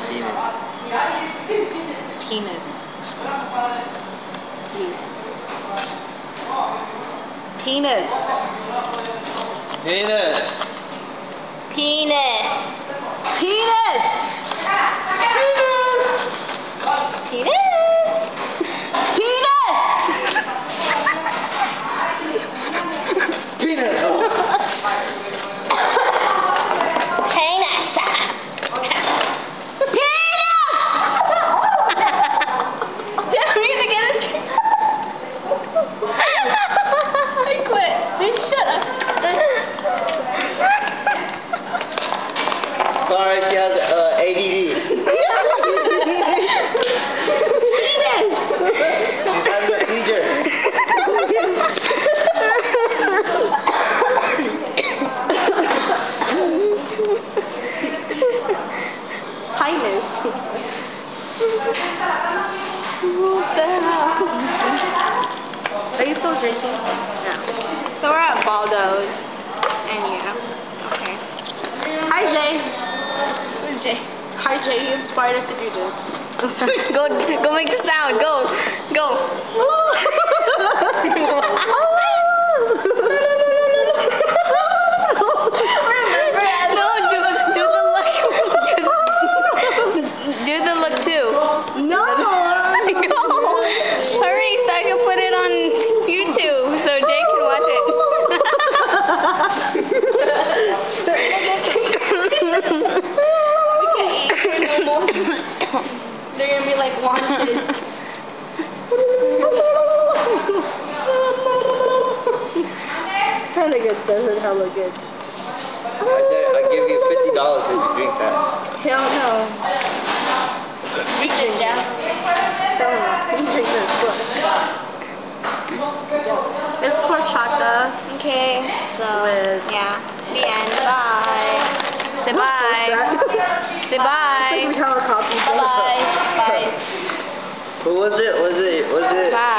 Penis. Penis. Penis. Penis. Penis. Penis. Penis. Sorry, she has ADD. She's having a seizure. Highness. What the hell? Are you still drinking? No. So we're at Baldo's. And yeah. Okay. Hi, Jay. Where's Jay? Hi, Jay. He inspired us to do this. Go make the sound. Go. Go. Do the look too. No. Hurry so I can put it on YouTube so Jay can watch it. They're gonna be like wanted. Kinda good, doesn't hella good. I give you $50 if you drink that. Hell no. Reach it down. Hell no. You drink this. This is horchata. Okay. So yeah. The end. Bye. Say bye. Say bye. Bye. Bye. Who was it? Was it? Bye.